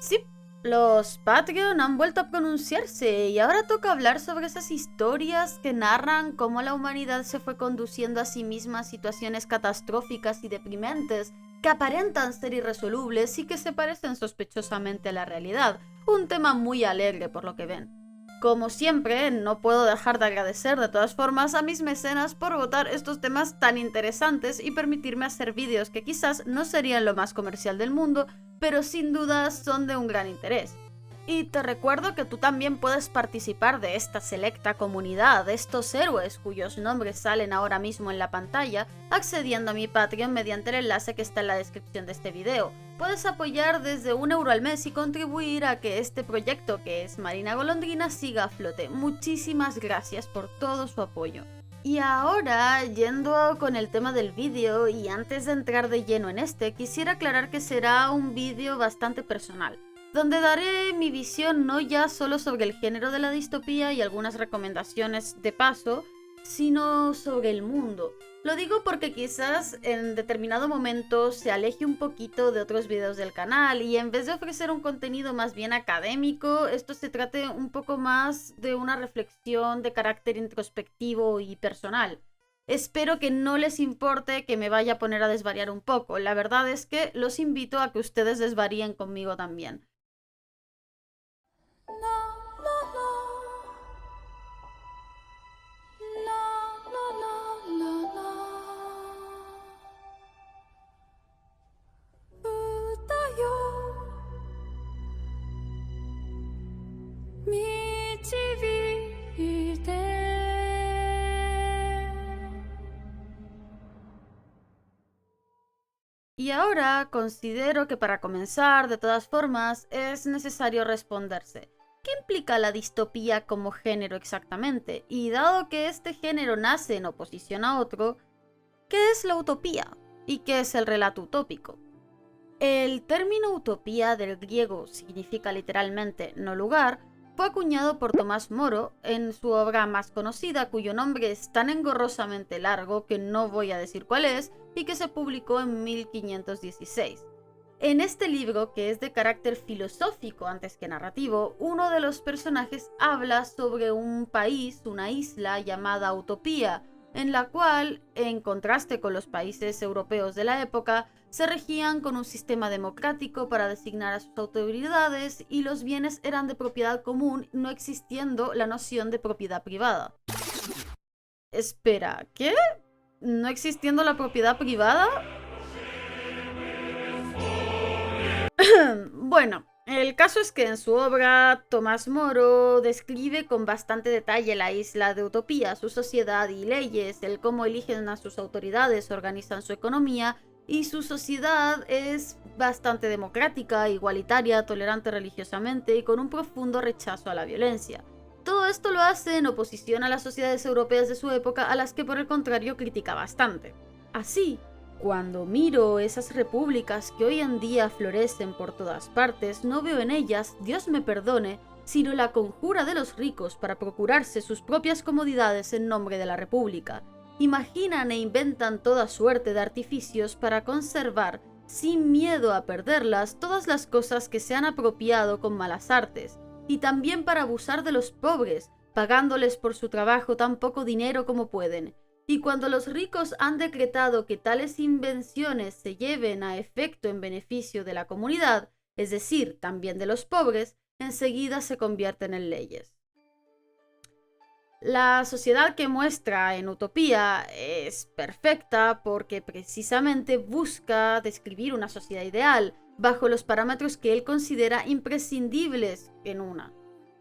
Sí, los Patreon han vuelto a pronunciarse y ahora toca hablar sobre esas historias que narran cómo la humanidad se fue conduciendo a sí misma a situaciones catastróficas y deprimentes que aparentan ser irresolubles y que se parecen sospechosamente a la realidad. Un tema muy alegre por lo que ven. Como siempre, no puedo dejar de agradecer de todas formas a mis mecenas por votar estos temas tan interesantes y permitirme hacer vídeos que quizás no serían lo más comercial del mundo, pero sin duda son de un gran interés. Y te recuerdo que tú también puedes participar de esta selecta comunidad, de estos héroes cuyos nombres salen ahora mismo en la pantalla, accediendo a mi Patreon mediante el enlace que está en la descripción de este video. Puedes apoyar desde €1 al mes y contribuir a que este proyecto, que es Marina Golondrina, siga a flote. Muchísimas gracias por todo su apoyo. Y ahora, yendo con el tema del vídeo, y antes de entrar de lleno en este, quisiera aclarar que será un vídeo bastante personal, donde daré mi visión no ya solo sobre el género de la distopía y algunas recomendaciones de paso, sino sobre el mundo. Lo digo porque quizás en determinado momento se aleje un poquito de otros videos del canal y en vez de ofrecer un contenido más bien académico, esto se trate un poco más de una reflexión de carácter introspectivo y personal. Espero que no les importe que me vaya a poner a desvariar un poco. La verdad es que los invito a que ustedes desvaríen conmigo también. Y ahora considero que para comenzar, de todas formas, es necesario responderse: ¿qué implica la distopía como género exactamente? Y dado que este género nace en oposición a otro, ¿qué es la utopía? ¿Y qué es el relato utópico? El término utopía del griego significa literalmente no lugar. Fue acuñado por Tomás Moro en su obra más conocida, cuyo nombre es tan engorrosamente largo que no voy a decir cuál es, y que se publicó en 1516. En este libro, que es de carácter filosófico antes que narrativo, uno de los personajes habla sobre un país, una isla llamada Utopía, en la cual, en contraste con los países europeos de la época, se regían con un sistema democrático para designar a sus autoridades y los bienes eran de propiedad común, no existiendo la noción de propiedad privada. Espera, ¿qué? ¿No existiendo la propiedad privada? Bueno, el caso es que en su obra Tomás Moro describe con bastante detalle la isla de Utopía, su sociedad y leyes, el cómo eligen a sus autoridades, organizan su economía, y su sociedad es bastante democrática, igualitaria, tolerante religiosamente y con un profundo rechazo a la violencia. Todo esto lo hace en oposición a las sociedades europeas de su época, a las que por el contrario critica bastante. Así, cuando miro esas repúblicas que hoy en día florecen por todas partes, no veo en ellas, Dios me perdone, sino la conjura de los ricos para procurarse sus propias comodidades en nombre de la república. Imaginan e inventan toda suerte de artificios para conservar, sin miedo a perderlas, todas las cosas que se han apropiado con malas artes, y también para abusar de los pobres, pagándoles por su trabajo tan poco dinero como pueden. Y cuando los ricos han decretado que tales invenciones se lleven a efecto en beneficio de la comunidad, es decir, también de los pobres, enseguida se convierten en leyes. La sociedad que muestra en Utopía es perfecta porque precisamente busca describir una sociedad ideal bajo los parámetros que él considera imprescindibles en una.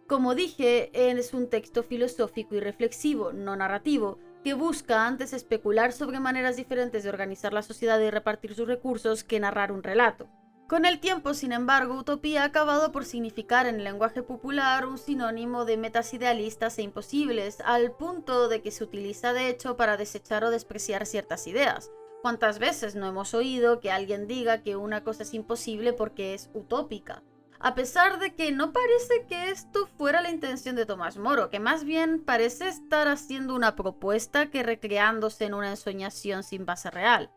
Como dije, es un texto filosófico y reflexivo, no narrativo, que busca antes especular sobre maneras diferentes de organizar la sociedad y repartir sus recursos que narrar un relato. Con el tiempo, sin embargo, utopía ha acabado por significar en el lenguaje popular un sinónimo de metas idealistas e imposibles, al punto de que se utiliza de hecho para desechar o despreciar ciertas ideas. ¿Cuántas veces no hemos oído que alguien diga que una cosa es imposible porque es utópica? A pesar de que no parece que esto fuera la intención de Tomás Moro, que más bien parece estar haciendo una propuesta que recreándose en una ensoñación sin base real.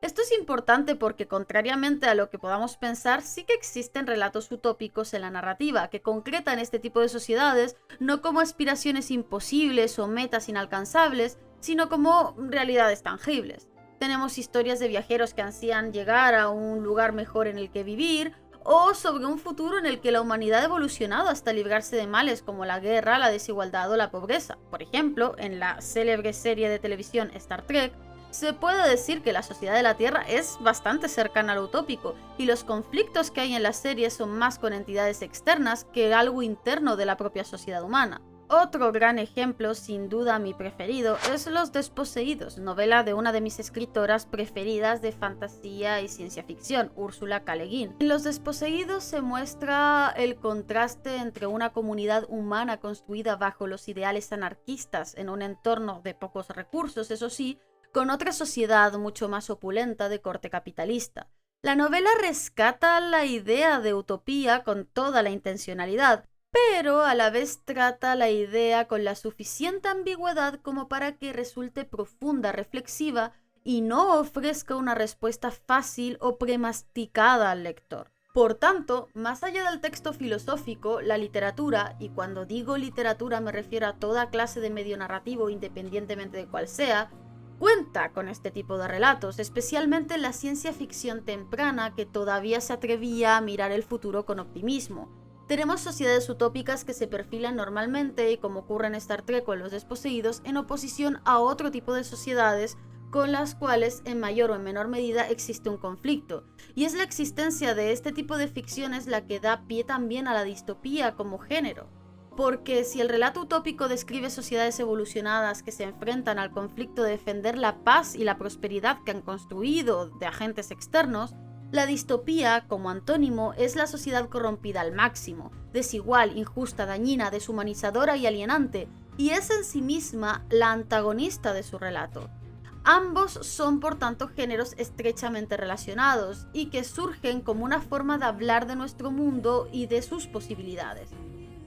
Esto es importante porque, contrariamente a lo que podamos pensar, sí que existen relatos utópicos en la narrativa, que concretan este tipo de sociedades no como aspiraciones imposibles o metas inalcanzables, sino como realidades tangibles. Tenemos historias de viajeros que ansían llegar a un lugar mejor en el que vivir, o sobre un futuro en el que la humanidad ha evolucionado hasta librarse de males como la guerra, la desigualdad o la pobreza. Por ejemplo, en la célebre serie de televisión Star Trek, se puede decir que la sociedad de la Tierra es bastante cercana a lo utópico, y los conflictos que hay en la serie son más con entidades externas que algo interno de la propia sociedad humana. Otro gran ejemplo, sin duda mi preferido, es Los Desposeídos, novela de una de mis escritoras preferidas de fantasía y ciencia ficción, Ursula K. Le Guin. En Los Desposeídos se muestra el contraste entre una comunidad humana construida bajo los ideales anarquistas en un entorno de pocos recursos, eso sí, con otra sociedad mucho más opulenta de corte capitalista. La novela rescata la idea de utopía con toda la intencionalidad, pero a la vez trata la idea con la suficiente ambigüedad como para que resulte profunda, reflexiva y no ofrezca una respuesta fácil o premasticada al lector. Por tanto, más allá del texto filosófico, la literatura, y cuando digo literatura me refiero a toda clase de medio narrativo independientemente de cuál sea, cuenta con este tipo de relatos, especialmente la ciencia ficción temprana que todavía se atrevía a mirar el futuro con optimismo. Tenemos sociedades utópicas que se perfilan normalmente, y como ocurre en Star Trek o en Los Desposeídos, en oposición a otro tipo de sociedades con las cuales en mayor o en menor medida existe un conflicto. Y es la existencia de este tipo de ficciones la que da pie también a la distopía como género. Porque si el relato utópico describe sociedades evolucionadas que se enfrentan al conflicto de defender la paz y la prosperidad que han construido de agentes externos, la distopía, como antónimo, es la sociedad corrompida al máximo, desigual, injusta, dañina, deshumanizadora y alienante, y es en sí misma la antagonista de su relato. Ambos son, por tanto, géneros estrechamente relacionados y que surgen como una forma de hablar de nuestro mundo y de sus posibilidades.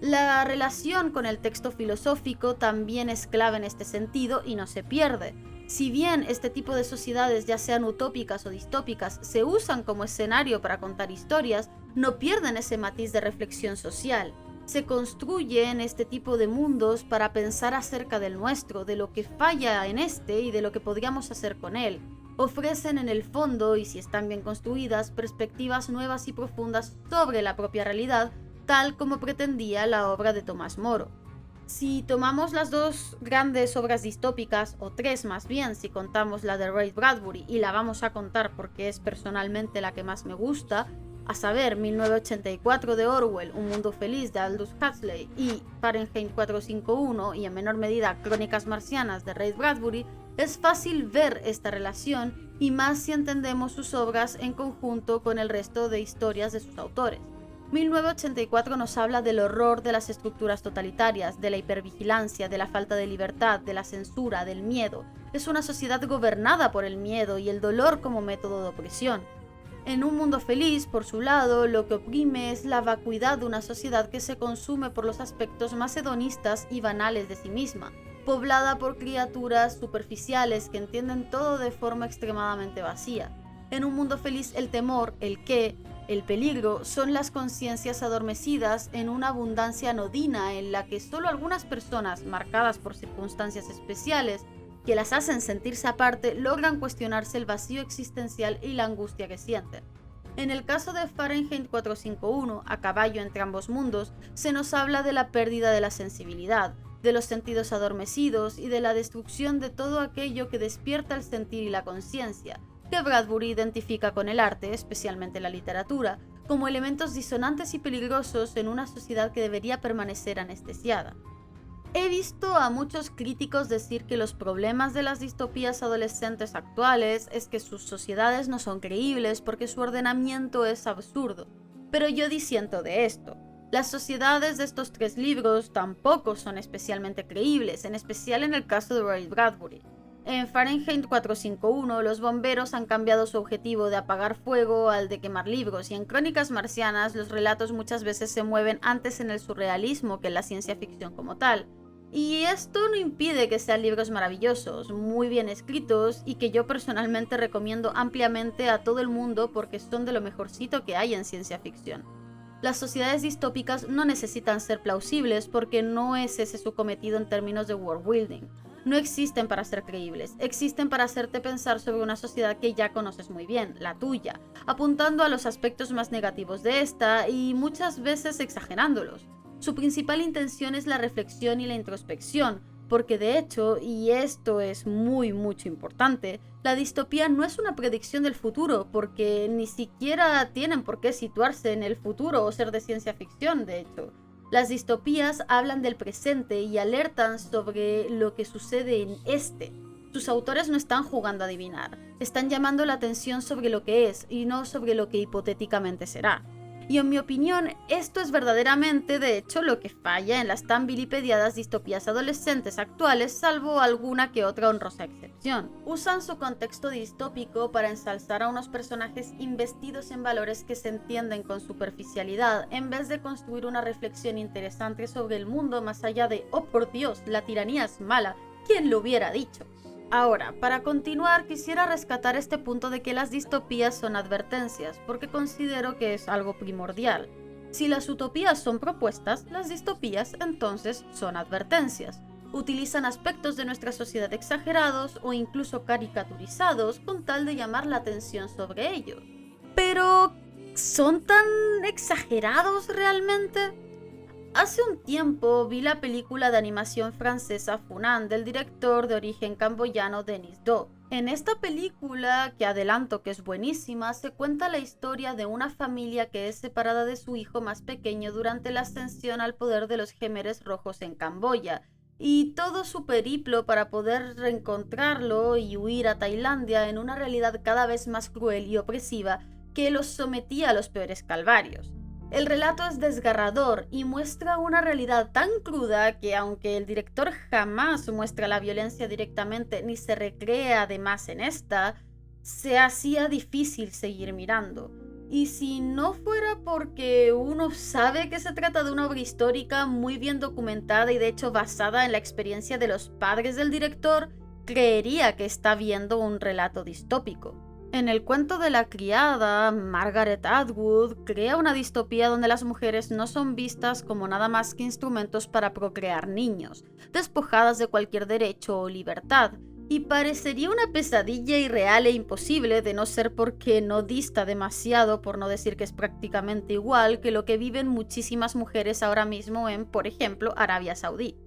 La relación con el texto filosófico también es clave en este sentido y no se pierde. Si bien este tipo de sociedades, ya sean utópicas o distópicas, se usan como escenario para contar historias, no pierden ese matiz de reflexión social. Se construye en este tipo de mundos para pensar acerca del nuestro, de lo que falla en este y de lo que podríamos hacer con él. Ofrecen en el fondo, y si están bien construidas, perspectivas nuevas y profundas sobre la propia realidad, tal como pretendía la obra de Tomás Moro. Si tomamos las dos grandes obras distópicas, o tres más bien si contamos la de Ray Bradbury, y la vamos a contar porque es personalmente la que más me gusta, a saber 1984 de Orwell, Un mundo feliz de Aldous Huxley, y Fahrenheit 451 y en menor medida Crónicas marcianas de Ray Bradbury, es fácil ver esta relación, y más si entendemos sus obras en conjunto con el resto de historias de sus autores. 1984 nos habla del horror de las estructuras totalitarias, de la hipervigilancia, de la falta de libertad, de la censura, del miedo. Es una sociedad gobernada por el miedo y el dolor como método de opresión. En Un mundo feliz, por su lado, lo que oprime es la vacuidad de una sociedad que se consume por los aspectos más hedonistas y banales de sí misma, poblada por criaturas superficiales que entienden todo de forma extremadamente vacía. En Un mundo feliz, el temor, el peligro son las conciencias adormecidas en una abundancia anodina en la que solo algunas personas, marcadas por circunstancias especiales que las hacen sentirse aparte, logran cuestionarse el vacío existencial y la angustia que sienten. En el caso de Fahrenheit 451, a caballo entre ambos mundos, se nos habla de la pérdida de la sensibilidad, de los sentidos adormecidos y de la destrucción de todo aquello que despierta el sentir y la conciencia, que Bradbury identifica con el arte, especialmente la literatura, como elementos disonantes y peligrosos en una sociedad que debería permanecer anestesiada. He visto a muchos críticos decir que los problemas de las distopías adolescentes actuales es que sus sociedades no son creíbles porque su ordenamiento es absurdo, pero yo disiento de esto. Las sociedades de estos tres libros tampoco son especialmente creíbles, en especial en el caso de Ray Bradbury. En Fahrenheit 451, los bomberos han cambiado su objetivo de apagar fuego al de quemar libros, y en Crónicas marcianas los relatos muchas veces se mueven antes en el surrealismo que en la ciencia ficción como tal. Y esto no impide que sean libros maravillosos, muy bien escritos y que yo personalmente recomiendo ampliamente a todo el mundo porque son de lo mejorcito que hay en ciencia ficción. Las sociedades distópicas no necesitan ser plausibles porque no es ese su cometido en términos de world building. No existen para ser creíbles, existen para hacerte pensar sobre una sociedad que ya conoces muy bien, la tuya, apuntando a los aspectos más negativos de esta y muchas veces exagerándolos. Su principal intención es la reflexión y la introspección, porque de hecho, y esto es mucho importante, la distopía no es una predicción del futuro, porque ni siquiera tienen por qué situarse en el futuro o ser de ciencia ficción, de hecho. Las distopías hablan del presente y alertan sobre lo que sucede en este. Sus autores no están jugando a adivinar, están llamando la atención sobre lo que es y no sobre lo que hipotéticamente será. Y en mi opinión, esto es verdaderamente, de hecho, lo que falla en las tan vilipediadas distopías adolescentes actuales, salvo alguna que otra honrosa excepción. Usan su contexto distópico para ensalzar a unos personajes investidos en valores que se entienden con superficialidad, en vez de construir una reflexión interesante sobre el mundo más allá de «oh por Dios, la tiranía es mala, ¿quién lo hubiera dicho?». Ahora, para continuar, quisiera rescatar este punto de que las distopías son advertencias, porque considero que es algo primordial. Si las utopías son propuestas, las distopías entonces son advertencias. Utilizan aspectos de nuestra sociedad exagerados o incluso caricaturizados con tal de llamar la atención sobre ellos. Pero, ¿son tan exagerados realmente? Hace un tiempo vi la película de animación francesa Funan del director de origen camboyano Denis Do. En esta película, que adelanto que es buenísima, se cuenta la historia de una familia que es separada de su hijo más pequeño durante la ascensión al poder de los Jemeres Rojos en Camboya, y todo su periplo para poder reencontrarlo y huir a Tailandia en una realidad cada vez más cruel y opresiva que los sometía a los peores calvarios. El relato es desgarrador y muestra una realidad tan cruda que, aunque el director jamás muestra la violencia directamente ni se recrea además en esta, se hacía difícil seguir mirando. Y si no fuera porque uno sabe que se trata de una obra histórica muy bien documentada y de hecho basada en la experiencia de los padres del director, creería que está viendo un relato distópico. En el cuento de la criada, Margaret Atwood crea una distopía donde las mujeres no son vistas como nada más que instrumentos para procrear niños, despojadas de cualquier derecho o libertad, y parecería una pesadilla irreal e imposible de no ser porque no dista demasiado, por no decir que es prácticamente igual que lo que viven muchísimas mujeres ahora mismo en, por ejemplo, Arabia Saudí.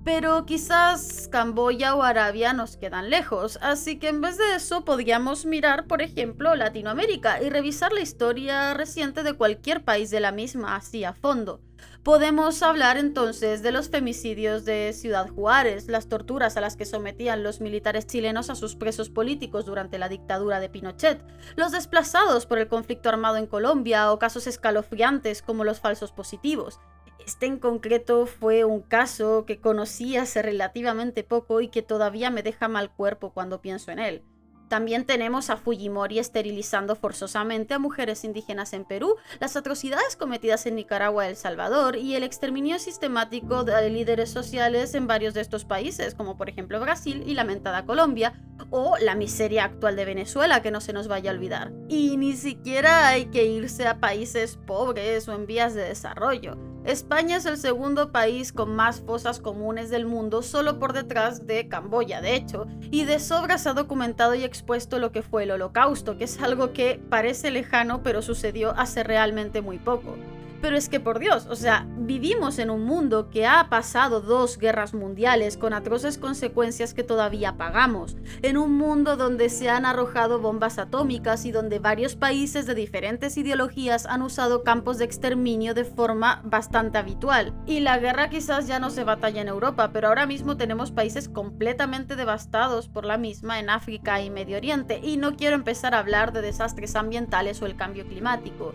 Pero quizás Camboya o Arabia nos quedan lejos, así que en vez de eso podríamos mirar, por ejemplo, Latinoamérica y revisar la historia reciente de cualquier país de la misma así a fondo. Podemos hablar entonces de los femicidios de Ciudad Juárez, las torturas a las que sometían los militares chilenos a sus presos políticos durante la dictadura de Pinochet, los desplazados por el conflicto armado en Colombia o casos escalofriantes como los falsos positivos. Este en concreto fue un caso que conocí hace relativamente poco y que todavía me deja mal cuerpo cuando pienso en él. También tenemos a Fujimori esterilizando forzosamente a mujeres indígenas en Perú, las atrocidades cometidas en Nicaragua y El Salvador y el exterminio sistemático de líderes sociales en varios de estos países, como por ejemplo Brasil y lamentada Colombia, o la miseria actual de Venezuela, que no se nos vaya a olvidar. Y ni siquiera hay que irse a países pobres o en vías de desarrollo. España es el segundo país con más fosas comunes del mundo, solo por detrás de Camboya, de hecho, y de sobra se ha documentado y expuesto lo que fue el Holocausto, que es algo que parece lejano, pero sucedió hace realmente muy poco. Pero es que por Dios, o sea, vivimos en un mundo que ha pasado 2 guerras mundiales con atroces consecuencias que todavía pagamos, en un mundo donde se han arrojado bombas atómicas y donde varios países de diferentes ideologías han usado campos de exterminio de forma bastante habitual. Y la guerra quizás ya no se batalla en Europa, pero ahora mismo tenemos países completamente devastados por la misma en África y Medio Oriente, y no quiero empezar a hablar de desastres ambientales o el cambio climático.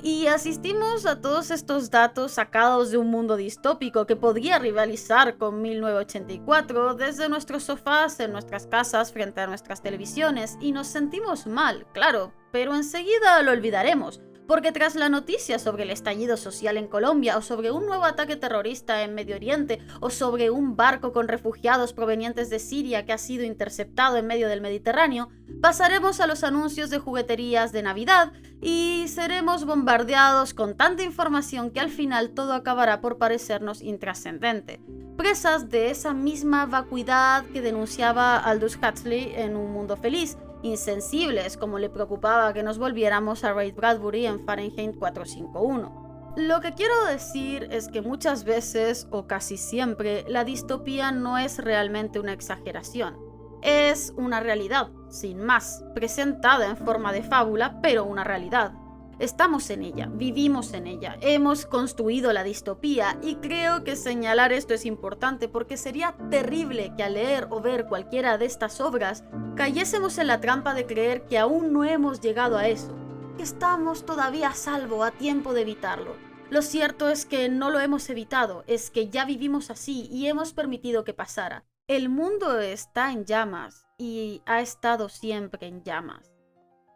Y asistimos a todos estos datos sacados de un mundo distópico que podría rivalizar con 1984 desde nuestros sofás, en nuestras casas, frente a nuestras televisiones, y nos sentimos mal, claro, pero enseguida lo olvidaremos, Porque tras la noticia sobre el estallido social en Colombia, o sobre un nuevo ataque terrorista en Medio Oriente, o sobre un barco con refugiados provenientes de Siria que ha sido interceptado en medio del Mediterráneo, pasaremos a los anuncios de jugueterías de Navidad y seremos bombardeados con tanta información que al final todo acabará por parecernos intrascendente, presas de esa misma vacuidad que denunciaba Aldous Huxley en Un Mundo Feliz, insensibles como le preocupaba que nos volviéramos a Ray Bradbury en Fahrenheit 451. Lo que quiero decir es que muchas veces, o casi siempre, la distopía no es realmente una exageración. Es una realidad, sin más, presentada en forma de fábula, pero una realidad. Estamos en ella, vivimos en ella, hemos construido la distopía y creo que señalar esto es importante porque sería terrible que al leer o ver cualquiera de estas obras cayésemos en la trampa de creer que aún no hemos llegado a eso, que estamos todavía a salvo, a tiempo de evitarlo. Lo cierto es que no lo hemos evitado, es que ya vivimos así y hemos permitido que pasara. El mundo está en llamas y ha estado siempre en llamas.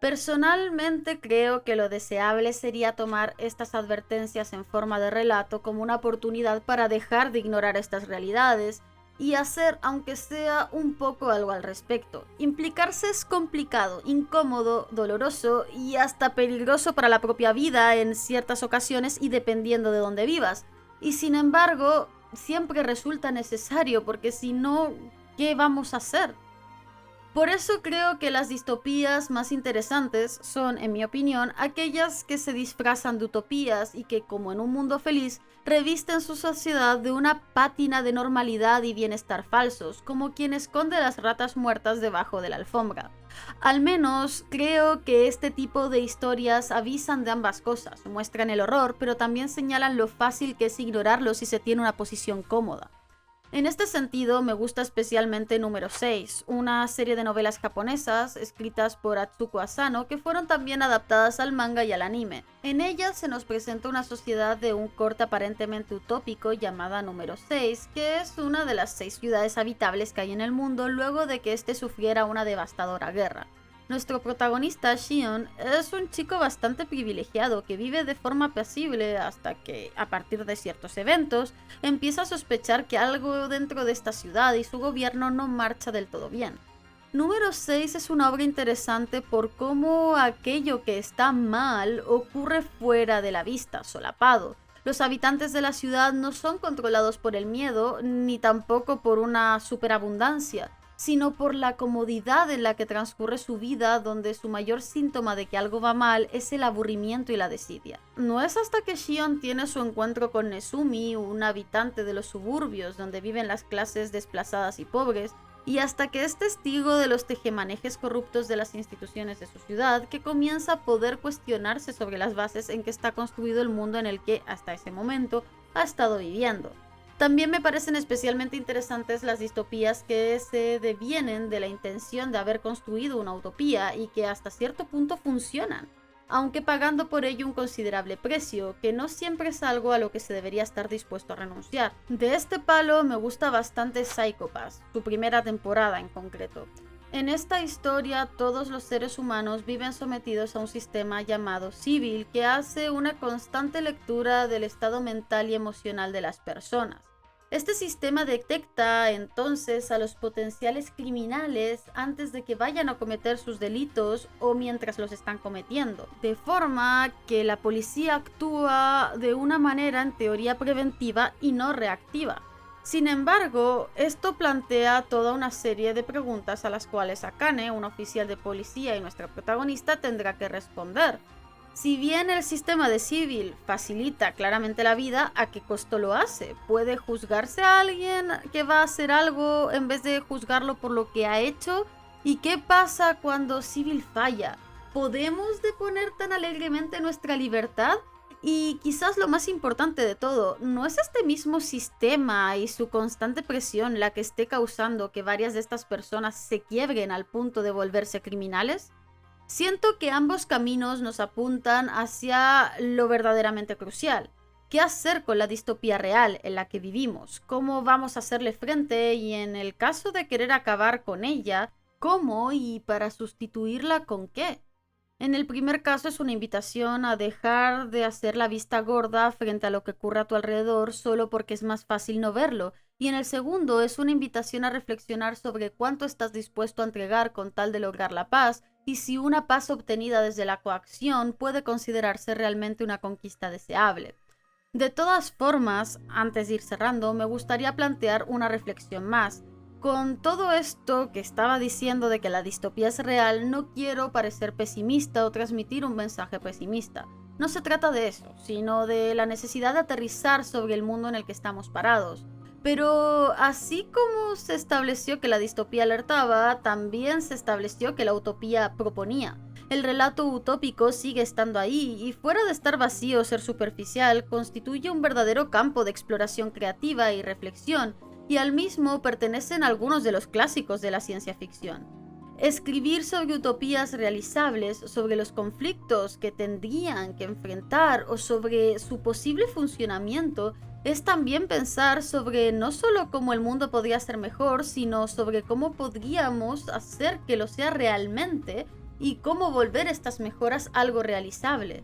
Personalmente creo que lo deseable sería tomar estas advertencias en forma de relato como una oportunidad para dejar de ignorar estas realidades y hacer, aunque sea un poco algo al respecto. Implicarse es complicado, incómodo, doloroso y hasta peligroso para la propia vida en ciertas ocasiones y dependiendo de dónde vivas. Y sin embargo, siempre resulta necesario porque si no, ¿qué vamos a hacer? Por eso creo que las distopías más interesantes son, en mi opinión, aquellas que se disfrazan de utopías y que, como en Un Mundo Feliz, revisten su sociedad de una pátina de normalidad y bienestar falsos, como quien esconde las ratas muertas debajo de la alfombra. Al menos creo que este tipo de historias avisan de ambas cosas, muestran el horror, pero también señalan lo fácil que es ignorarlo si se tiene una posición cómoda. En este sentido, me gusta especialmente Número 6, una serie de novelas japonesas escritas por Atsuko Asano que fueron también adaptadas al manga y al anime. En ellas se nos presenta una sociedad de un corte aparentemente utópico llamada Número 6, que es una de las 6 ciudades habitables que hay en el mundo luego de que este sufriera una devastadora guerra. Nuestro protagonista, Shion, es un chico bastante privilegiado que vive de forma apacible hasta que, a partir de ciertos eventos, empieza a sospechar que algo dentro de esta ciudad y su gobierno no marcha del todo bien. Número 6 es una obra interesante por cómo aquello que está mal ocurre fuera de la vista, solapado. Los habitantes de la ciudad no son controlados por el miedo, ni tampoco por una superabundancia, sino por la comodidad en la que transcurre su vida, donde su mayor síntoma de que algo va mal es el aburrimiento y la desidia. No es hasta que Shion tiene su encuentro con Nezumi, un habitante de los suburbios donde viven las clases desplazadas y pobres, y hasta que es testigo de los tejemanejes corruptos de las instituciones de su ciudad, que comienza a poder cuestionarse sobre las bases en que está construido el mundo en el que, hasta ese momento, ha estado viviendo. También me parecen especialmente interesantes las distopías que se devienen de la intención de haber construido una utopía y que hasta cierto punto funcionan, aunque pagando por ello un considerable precio, que no siempre es algo a lo que se debería estar dispuesto a renunciar. De este palo me gusta bastante Psycho Pass, su primera temporada en concreto. En esta historia, todos los seres humanos viven sometidos a un sistema llamado Civil que hace una constante lectura del estado mental y emocional de las personas. Este sistema detecta entonces a los potenciales criminales antes de que vayan a cometer sus delitos o mientras los están cometiendo, de forma que la policía actúa de una manera en teoría preventiva y no reactiva. Sin embargo, esto plantea toda una serie de preguntas a las cuales Akane, un oficial de policía y nuestra protagonista, tendrá que responder. Si bien el sistema de Civil facilita claramente la vida, ¿a qué costo lo hace? ¿Puede juzgarse a alguien que va a hacer algo en vez de juzgarlo por lo que ha hecho? ¿Y qué pasa cuando Civil falla? ¿Podemos deponer tan alegremente nuestra libertad? Y quizás lo más importante de todo, ¿no es este mismo sistema y su constante presión la que esté causando que varias de estas personas se quiebren al punto de volverse criminales? Siento que ambos caminos nos apuntan hacia lo verdaderamente crucial. ¿Qué hacer con la distopía real en la que vivimos? ¿Cómo vamos a hacerle frente? Y en el caso de querer acabar con ella, ¿cómo y para sustituirla con qué? En el primer caso es una invitación a dejar de hacer la vista gorda frente a lo que ocurre a tu alrededor solo porque es más fácil no verlo. Y en el segundo es una invitación a reflexionar sobre cuánto estás dispuesto a entregar con tal de lograr la paz y si una paz obtenida desde la coacción puede considerarse realmente una conquista deseable. De todas formas, antes de ir cerrando, me gustaría plantear una reflexión más. Con todo esto que estaba diciendo de que la distopía es real, no quiero parecer pesimista o transmitir un mensaje pesimista. No se trata de eso, sino de la necesidad de aterrizar sobre el mundo en el que estamos parados. Pero así como se estableció que la distopía alertaba, también se estableció que la utopía proponía. El relato utópico sigue estando ahí y fuera de estar vacío o ser superficial, constituye un verdadero campo de exploración creativa y reflexión, y al mismo pertenecen algunos de los clásicos de la ciencia ficción. Escribir sobre utopías realizables, sobre los conflictos que tendrían que enfrentar o sobre su posible funcionamiento, es también pensar sobre no solo cómo el mundo podría ser mejor, sino sobre cómo podríamos hacer que lo sea realmente y cómo volver estas mejoras algo realizable.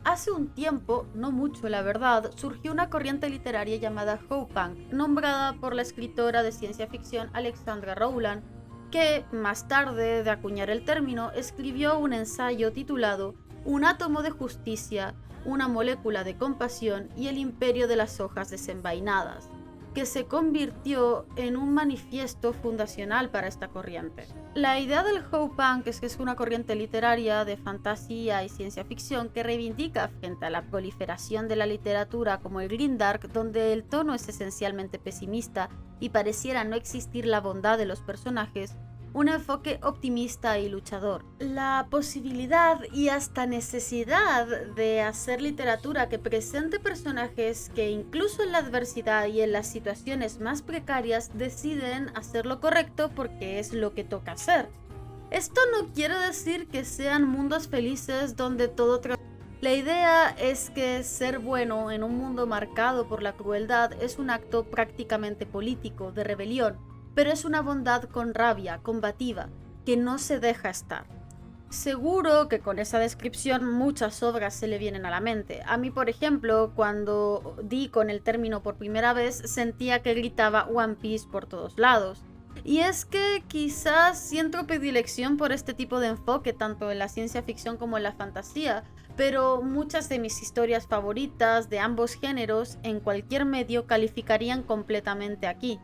Hace un tiempo, no mucho la verdad, surgió una corriente literaria llamada Hope-Punk, nombrada por la escritora de ciencia ficción Alexandra Rowland, que, más tarde de acuñar el término, escribió un ensayo titulado Un átomo de justicia, una molécula de compasión y el imperio de las hojas desenvainadas, que se convirtió en un manifiesto fundacional para esta corriente. La idea del Hope-Punk es que es una corriente literaria de fantasía y ciencia ficción que reivindica frente a la proliferación de la literatura como el Grimdark, donde el tono es esencialmente pesimista y pareciera no existir la bondad de los personajes, un enfoque optimista y luchador. La posibilidad y hasta necesidad de hacer literatura que presente personajes que incluso en la adversidad y en las situaciones más precarias deciden hacer lo correcto porque es lo que toca hacer. Esto no quiere decir que sean mundos felices donde todo La idea es que ser bueno en un mundo marcado por la crueldad es un acto prácticamente político, de rebelión, pero es una bondad con rabia, combativa, que no se deja estar. Seguro que con esa descripción muchas obras se le vienen a la mente. A mí, por ejemplo, cuando di con el término por primera vez, sentía que gritaba One Piece por todos lados. Y es que quizás siento predilección por este tipo de enfoque, tanto en la ciencia ficción como en la fantasía, pero muchas de mis historias favoritas de ambos géneros en cualquier medio calificarían completamente aquí.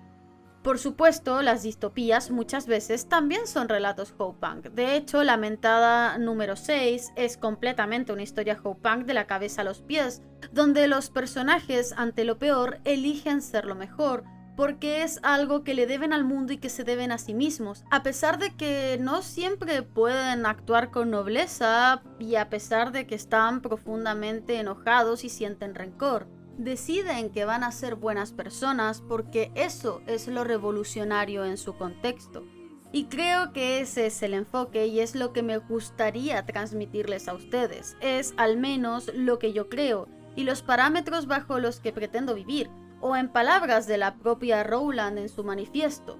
Por supuesto, las distopías muchas veces también son relatos Hope-Punk. De hecho, la mentada número 6 es completamente una historia Hope-Punk de la cabeza a los pies, donde los personajes, ante lo peor, eligen ser lo mejor, porque es algo que le deben al mundo y que se deben a sí mismos, a pesar de que no siempre pueden actuar con nobleza y a pesar de que están profundamente enojados y sienten rencor. Deciden que van a ser buenas personas porque eso es lo revolucionario en su contexto. Y creo que ese es el enfoque y es lo que me gustaría transmitirles a ustedes. Es al menos lo que yo creo y los parámetros bajo los que pretendo vivir, o en palabras de la propia Rowland en su manifiesto.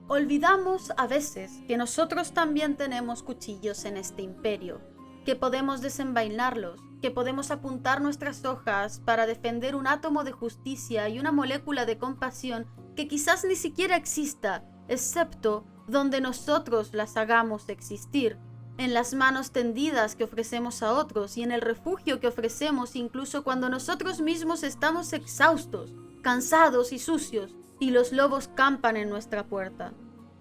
Olvidamos a veces que nosotros también tenemos cuchillos en este imperio, que podemos desenvainarlos, que podemos apuntar nuestras hojas para defender un átomo de justicia y una molécula de compasión que quizás ni siquiera exista, excepto donde nosotros las hagamos existir, en las manos tendidas que ofrecemos a otros y en el refugio que ofrecemos incluso cuando nosotros mismos estamos exhaustos, cansados y sucios, y los lobos campan en nuestra puerta.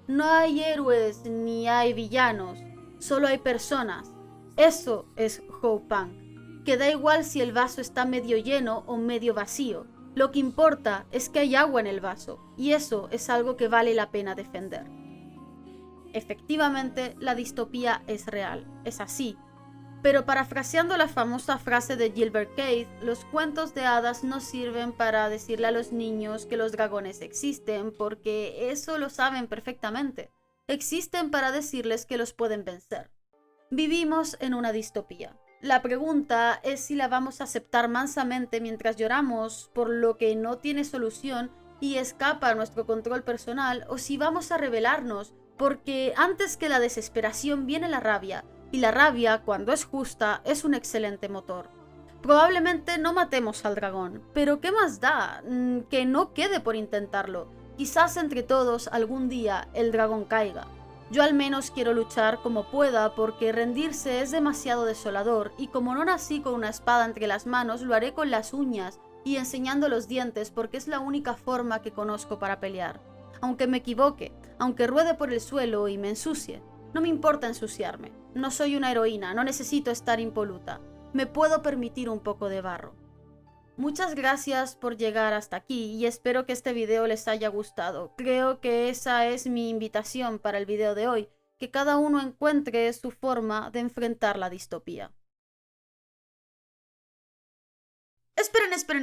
No hay héroes ni hay villanos, solo hay personas. Eso es Hope-Punk, que da igual si el vaso está medio lleno o medio vacío. Lo que importa es que hay agua en el vaso, y eso es algo que vale la pena defender. Efectivamente, la distopía es real, es así. Pero parafraseando la famosa frase de Gilbert Keith, los cuentos de hadas no sirven para decirle a los niños que los dragones existen, porque eso lo saben perfectamente. Existen para decirles que los pueden vencer. Vivimos en una distopía. La pregunta es si la vamos a aceptar mansamente mientras lloramos por lo que no tiene solución y escapa a nuestro control personal, o si vamos a rebelarnos porque antes que la desesperación viene la rabia y la rabia, cuando es justa, es un excelente motor. Probablemente no matemos al dragón, pero ¿qué más da? Que no quede por intentarlo. Quizás entre todos algún día el dragón caiga. Yo al menos quiero luchar como pueda porque rendirse es demasiado desolador y como no nací con una espada entre las manos, lo haré con las uñas y enseñando los dientes porque es la única forma que conozco para pelear. Aunque me equivoque, aunque ruede por el suelo y me ensucie, no me importa ensuciarme. No soy una heroína, no necesito estar impoluta. Me puedo permitir un poco de barro. Muchas gracias por llegar hasta aquí y espero que este video les haya gustado. Creo que esa es mi invitación para el video de hoy, que cada uno encuentre su forma de enfrentar la distopía.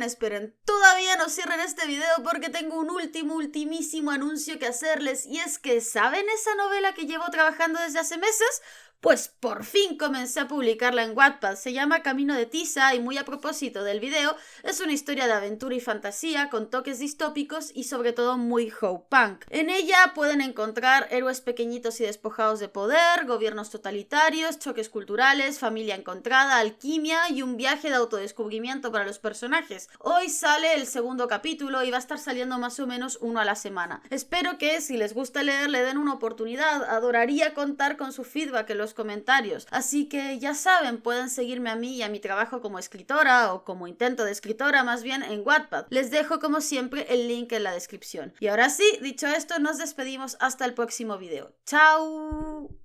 Esperen. Todavía no cierren este video porque tengo un ultimísimo anuncio que hacerles y es que ¿saben esa novela que llevo trabajando desde hace meses? Pues por fin comencé a publicarla en Wattpad. Se llama Camino de Tisa y muy a propósito del video, es una historia de aventura y fantasía con toques distópicos y sobre todo muy ho-punk. En ella pueden encontrar héroes pequeñitos y despojados de poder, gobiernos totalitarios, choques culturales, familia encontrada, alquimia y un viaje de autodescubrimiento para los personajes. Hoy sale el segundo capítulo y va a estar saliendo más o menos uno a la semana. Espero que si les gusta leer le den una oportunidad. Adoraría contar con su feedback en los comentarios. Así que ya saben, pueden seguirme a mí y a mi trabajo como escritora o como intento de escritora más bien en Wattpad. Les dejo como siempre el link en la descripción. Y ahora sí, dicho esto, nos despedimos hasta el próximo video. ¡Chao!